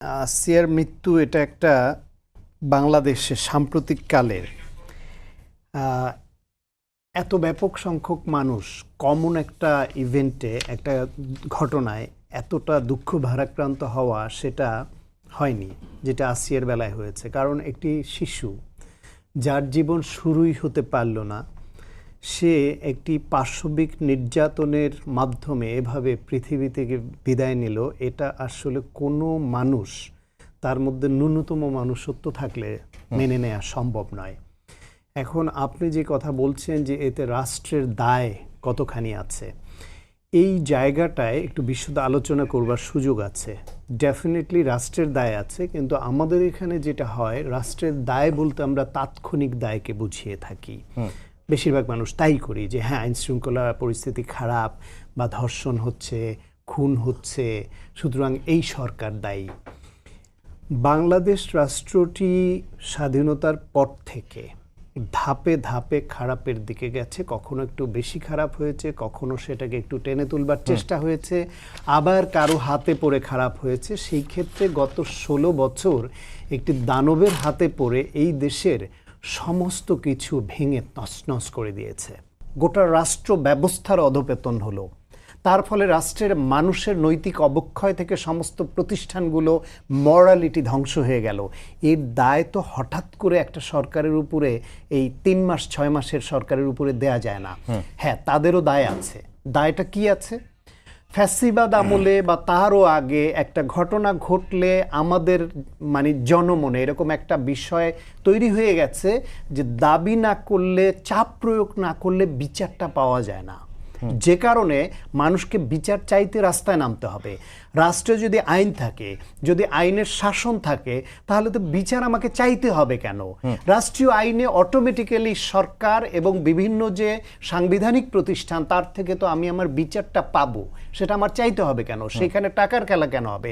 আসিয়ার মৃত্যু এটা একটা বাংলাদেশে সাম্প্রতিক কালের এত ব্যাপক সংখ্যক মানুষ কমন একটা ইভেন্টে একটা ঘটনায় এতটা দুঃখ ভারাক্রান্ত হওয়া সেটা হয়নি, যেটা আসিয়ার বেলায় হয়েছে। কারণ একটি শিশু যার জীবন শুরুই হতে পারল না, সে একটি পাশবিক নির্যাতনের মাধ্যমে এভাবে পৃথিবী থেকে বিদায় নিল। এটা আসলে কোনো মানুষ, তার মধ্যে ন্যূনতম মানুষত্ব থাকলে মেনে নেওয়া সম্ভব নয়। এখন আপনি যে কথা বলছেন যে এতে রাষ্ট্রের দায় কতখানি আছে, এই জায়গাটায় একটু বিশদ আলোচনা করবার সুযোগ আছে। ডেফিনেটলি রাষ্ট্রের দায় আছে, কিন্তু আমাদের এখানে যেটা হয়, রাষ্ট্রের দায় বলতে আমরা তাৎক্ষণিক দায়কে বুঝিয়ে থাকি। বেশিরভাগ মানুষ তাই করি যে হ্যাঁ, আইনশৃঙ্খলা পরিস্থিতি খারাপ বা ধর্ষণ হচ্ছে, খুন হচ্ছে, সুতরাং এই সরকার দায়ী। বাংলাদেশ রাষ্ট্রটি স্বাধীনতার পর থেকে ধাপে ধাপে খারাপের দিকে গেছে। কখনো একটু বেশি খারাপ হয়েছে, কখনো সেটাকে একটু টেনে তুলবার চেষ্টা হয়েছে, আবার কারো হাতে পড়ে খারাপ হয়েছে। সেই ক্ষেত্রে গত 16 বছর একটি দানবের হাতে পড়ে এই দেশের সমস্ত কিছু ভেঙে তছনছ করে দিয়েছে। গোটা রাষ্ট্র ব্যবস্থার অধঃপতন হলো। তার ফলে রাষ্ট্রের মানুষের নৈতিক অবক্ষয় থেকে সমস্ত প্রতিষ্ঠানগুলো মরালিটি ধ্বংস হয়ে গেল। এর দায় তো হঠাৎ করে একটা সরকারের উপরে, এই 3 মাস 6 মাসের সরকারের উপরে দেয়া যায় না। হ্যাঁ, তাদেরও দায় আছে। দায়টা কি আছে? ফ্যাসিবাদ আমলে বা তারও আগে একটা ঘটনা ঘটলে আমাদের জনমনে এরকম একটা বিষয় তৈরি হয়ে গেছে যে দাবি না করলে, চাপ প্রয়োগ না করলে বিচারটা পাওয়া যায় না। যে কারণে মানুষকে বিচার চাইতে রাস্তায় নামতে হবে। রাষ্ট্রে যদি আইন থাকে, যদি আইনের শাসন থাকে, তাহলে তো বিচার আমাকে চাইতে হবে কেন? রাষ্ট্রীয় আইনে অটোমেটিক্যালি সরকার এবং বিভিন্ন যে সাংবিধানিক প্রতিষ্ঠান, তার থেকে তো আমি আমার বিচারটা পাবো। সেটা আমার চাইতে হবে কেন? সেখানে টাকার খেলা কেন হবে?